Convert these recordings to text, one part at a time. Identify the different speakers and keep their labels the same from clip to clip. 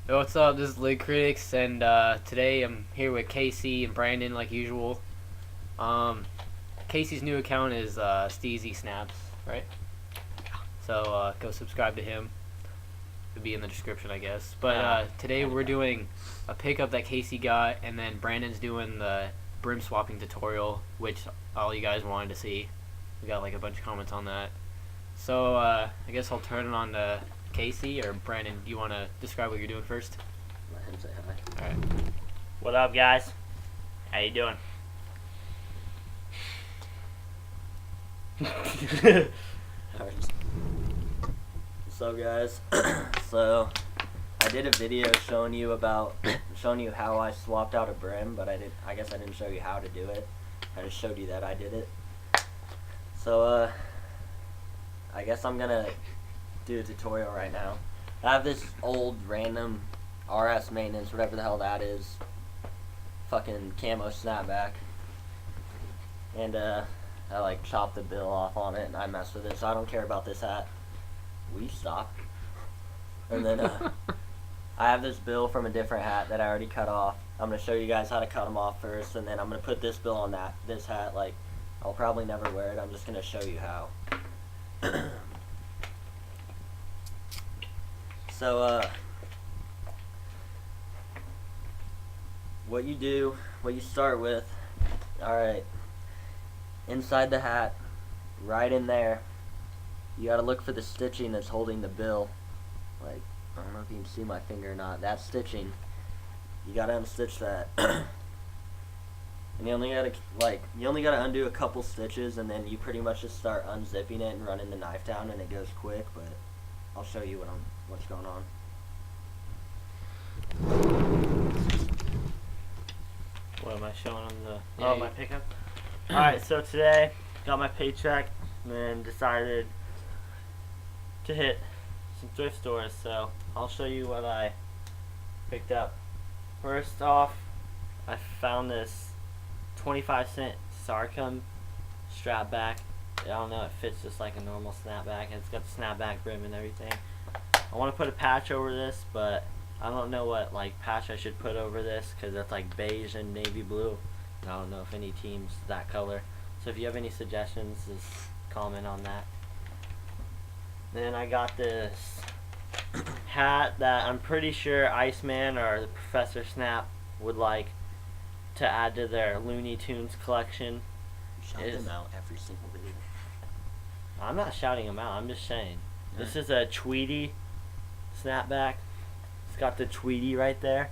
Speaker 1: Hey, what's up? This is LidCritics, and today I'm here with Casey and Brandon, like usual. Um, Casey's new account is Steezy Snaps, right? So go subscribe to him. It'll be in the description, I guess. But today we're doing a pickup that Casey got, and then Brandon's doing the Brim swapping tutorial, which all you guys wanted to see. We got like a bunch of comments on that. So I guess I'll turn it on to Casey or Brandon. Do you want to describe what you're doing first?
Speaker 2: Let him say hi.
Speaker 1: All right.
Speaker 3: What up, guys? How you doing?
Speaker 2: What's up, guys? So I did a video showing you how I swapped out a Brim, but I guess I didn't show you how to do it. I just showed you that I did it. So I guess I'm gonna do a tutorial right now. I have this old random RS maintenance, whatever the hell that is, fucking camo snapback, and I like chopped the bill off on it and I messed with it, so I don't care about this hat. Will you stop? And then I have this bill from a different hat that I already cut off. I'm gonna show you guys how to cut them off first, and then I'm gonna put this bill on this hat. Like, I'll probably never wear it. I'm just gonna show you how. So what you start with, alright, inside the hat, right in there, you gotta look for the stitching that's holding the bill. Like, I don't know if you can see my finger or not. That stitching, you gotta unstitch that. And you only gotta undo a couple stitches, and then you pretty much just start unzipping it and running the knife down, and it goes quick. But I'll show you what's going on.
Speaker 3: What am I showing them?
Speaker 1: Yeah,
Speaker 3: my pickup? Alright, so today, got my paycheck, and then decided to hit some thrift stores, so I'll show you what I picked up. First off, I found this 25-cent Sarcum strap back. I don't know, it fits just like a normal snapback, and it's got the snapback brim and everything. I want to put a patch over this, but I don't know what like patch I should put over this, because it's like beige and navy blue, and I don't know if any team's that color. So if you have any suggestions, just comment on that. Then I got this hat that I'm pretty sure Iceman or the Professor Snap would like to add to their Looney Tunes collection.
Speaker 2: Shout them out every single video.
Speaker 3: I'm not shouting them out, I'm just saying.
Speaker 2: Yeah.
Speaker 3: This is a Tweety snapback. It's got the Tweety right there,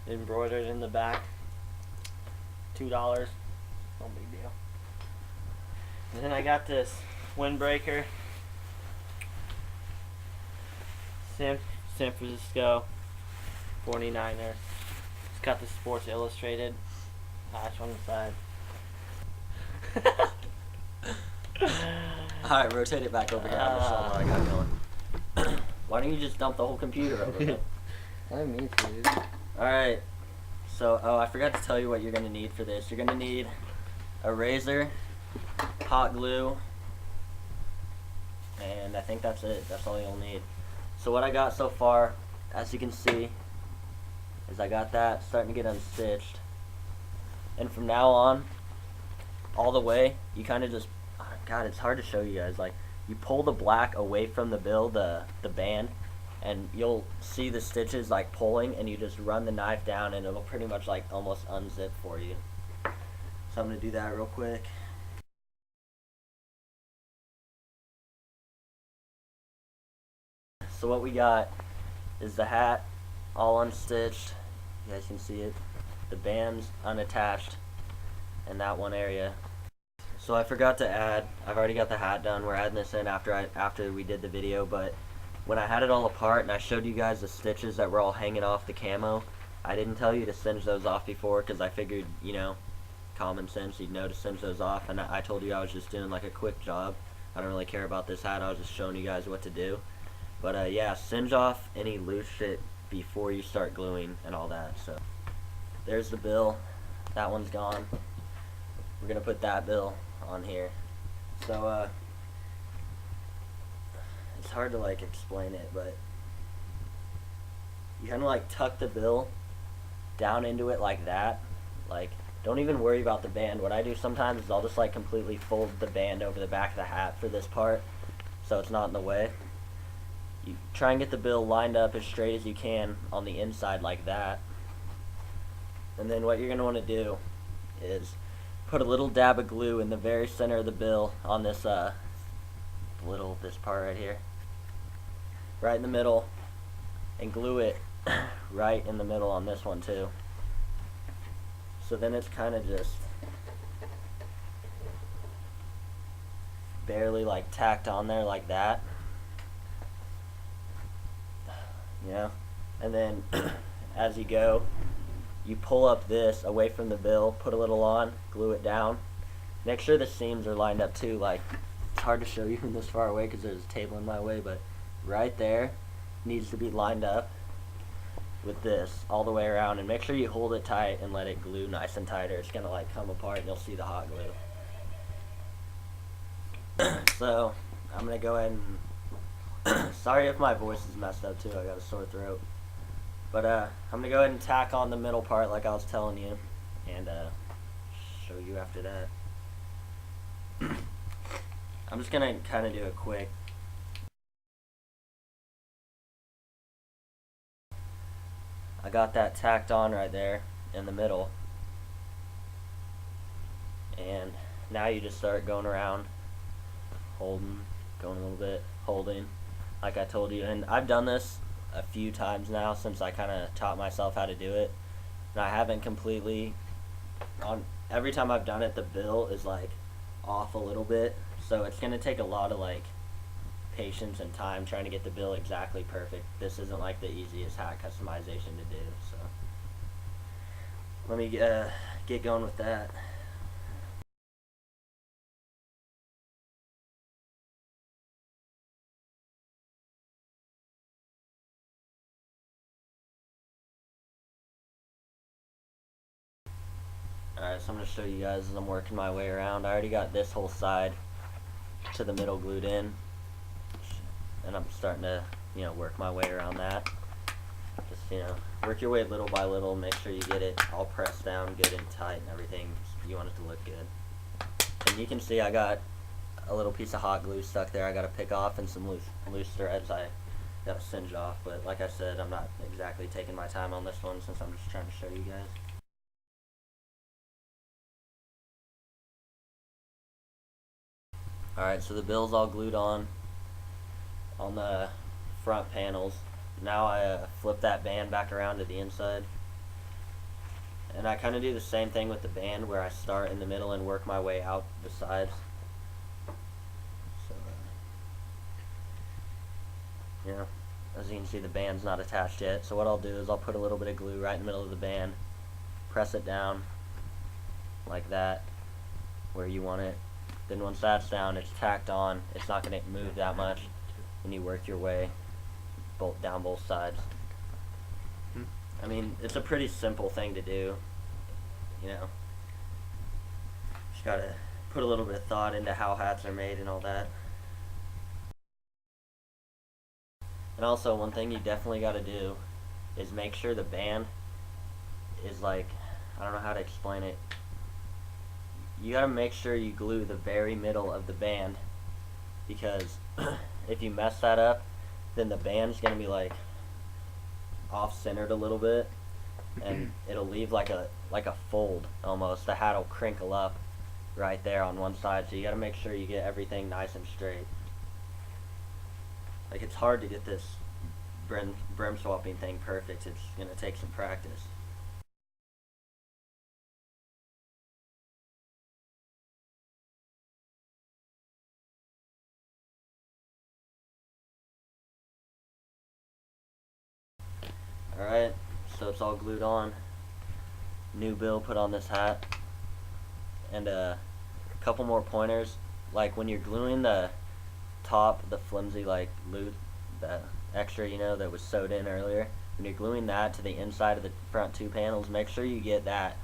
Speaker 3: embroidered in the back. $2, no big deal. And then I got this windbreaker, San Francisco 49ers. It's got the Sports Illustrated patch on the side.
Speaker 2: Alright, rotate it back over here. I'm just showing what I got going. Why don't you just dump the whole computer over there?
Speaker 1: I didn't mean to, dude.
Speaker 2: Alright, so, I forgot to tell you what you're going to need for this. You're going to need a razor, hot glue, and I think that's it. That's all you'll need. So what I got so far, as you can see, is I got that starting to get unstitched. And from now on, all the way, you kind of just, oh God, it's hard to show you guys. Like, you pull the black away from the bill, the band, and you'll see the stitches like pulling, and you just run the knife down, and it'll pretty much like almost unzip for you. So I'm gonna do that real quick. So what we got is the hat all unstitched. You guys can see it. The band's unattached, and that one area. So I forgot to add, I've already got the hat done. We're adding this in after we did the video, but when I had it all apart and I showed you guys the stitches that were all hanging off the camo, I didn't tell you to singe those off before, because I figured, you know, common sense, you'd know to singe those off, and I told you I was just doing like a quick job. I don't really care about this hat, I was just showing you guys what to do. But yeah, singe off any loose shit before you start gluing and all that. So there's the bill. That one's gone. We're gonna put that bill on here. So it's hard to like explain it, but you kind of like tuck the bill down into it like that. Like, don't even worry about the band. What I do sometimes is I'll just like completely fold the band over the back of the hat for this part, so it's not in the way. You try and get the bill lined up as straight as you can on the inside like that. And then what you're going to want to do is put a little dab of glue in the very center of the bill on this this part right here. Right in the middle, and glue it right in the middle on this one too. So then it's kind of just barely like tacked on there like that. You know? And then as you go, you pull up this away from the bill, put a little on, glue it down. Make sure the seams are lined up too. Like, it's hard to show you from this far away because there's a table in my way, but right there needs to be lined up with this all the way around. And make sure you hold it tight and let it glue nice and tight, or it's gonna like come apart and you'll see the hot glue. So I'm gonna go ahead and sorry if my voice is messed up too, I got a sore throat. But I'm gonna go ahead and tack on the middle part like I was telling you, and show you after that. I'm just gonna kind of do it quick. I got that tacked on right there in the middle, and now you just start going around, holding, going a little bit, holding, like I told you. And I've done this a few times now since I kind of taught myself how to do it, and I haven't completely, every time I've done it the bill is like off a little bit, so it's gonna take a lot of like patience and time trying to get the bill exactly perfect. This isn't like the easiest hat customization to do, so let me get going with that. Alright, so I'm going to show you guys as I'm working my way around. I already got this whole side to the middle glued in, and I'm starting to, you know, work my way around that. Just, you know, work your way little by little, make sure you get it all pressed down good and tight and everything. You want it to look good. And you can see I got a little piece of hot glue stuck there I got to pick off, and some loose threads I got to singe off. But like I said, I'm not exactly taking my time on this one since I'm just trying to show you guys. Alright, so the bill's all glued on the front panels. Now I flip that band back around to the inside. And I kind of do the same thing with the band, where I start in the middle and work my way out the sides. So, you know, as you can see, the band's not attached yet. So what I'll do is I'll put a little bit of glue right in the middle of the band, press it down like that, where you want it. Then once that's down, it's tacked on. It's not going to move that much, and you work your way down both sides. I mean, it's a pretty simple thing to do, you know. Just gotta put a little bit of thought into how hats are made and all that. And also, one thing you definitely gotta do is make sure the band is like, I don't know how to explain it. You gotta make sure you glue the very middle of the band, because if you mess that up, then the band's gonna be like off-centered a little bit, and it'll leave like a fold almost. The hat will crinkle up right there on one side, so you gotta make sure you get everything nice and straight. Like, it's hard to get this brim swapping thing perfect. It's gonna take some practice. Alright, so it's all glued on. New bill put on this hat. And a couple more pointers. Like, when you're gluing the top, the flimsy like loop, the extra, you know, that was sewed in earlier, when you're gluing that to the inside of the front two panels, make sure you get that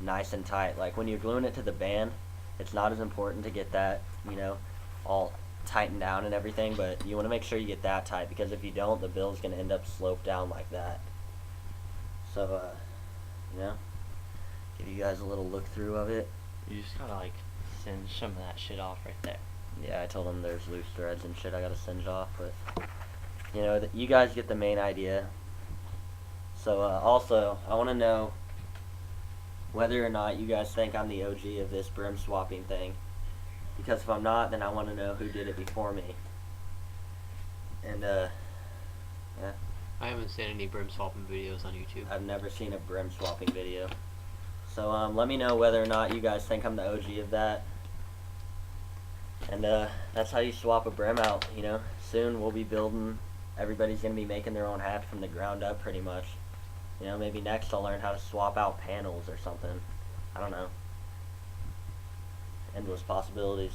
Speaker 2: nice and tight. Like, when you're gluing it to the band, it's not as important to get that, you know, all tightened down and everything, but you want to make sure you get that tight, because if you don't, the bill's going to end up sloped down like that. So, you know, give you guys a little look through of it.
Speaker 3: You just gotta like singe some of that shit off right there.
Speaker 2: Yeah, I told them there's loose threads and shit I gotta singe off, but you know, you guys get the main idea. So, also, I want to know whether or not you guys think I'm the OG of this brim swapping thing. Because if I'm not, then I want to know who did it before me. And, yeah,
Speaker 1: I haven't seen any brim swapping videos on YouTube.
Speaker 2: I've never seen a brim swapping video. So, let me know whether or not you guys think I'm the OG of that. And, that's how you swap a brim out, you know. Soon we'll be building, everybody's going to be making their own hat from the ground up pretty much. You know, maybe next I'll learn how to swap out panels or something. I don't know. Endless possibilities.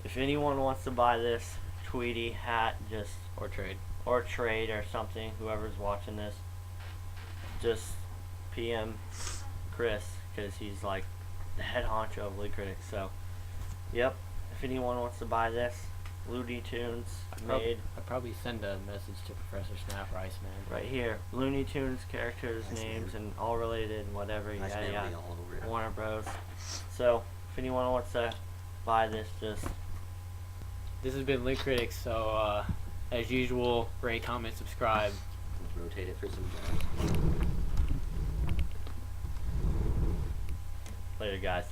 Speaker 3: If anyone wants to buy this Tweety hat, just
Speaker 1: Or trade.
Speaker 3: or trade or something, whoever's watching this, just PM Chris, because he's like the head honcho of LidCritics. So, yep. If anyone wants to buy this, Looney Tunes made
Speaker 1: I'd probably send a message to Professor Snap or Iceman.
Speaker 3: right here. Looney Tunes characters,
Speaker 4: Nice
Speaker 3: names,
Speaker 4: name.
Speaker 3: and all related, and whatever.
Speaker 4: Nice
Speaker 3: Yada
Speaker 4: man
Speaker 3: yada.
Speaker 4: will be all over it.
Speaker 3: Warner Bros. So, if anyone wants to buy this, just
Speaker 1: This has been LidCritics, so as usual, rate, comment, subscribe.
Speaker 4: Let's rotate it for some jobs.
Speaker 3: later, guys.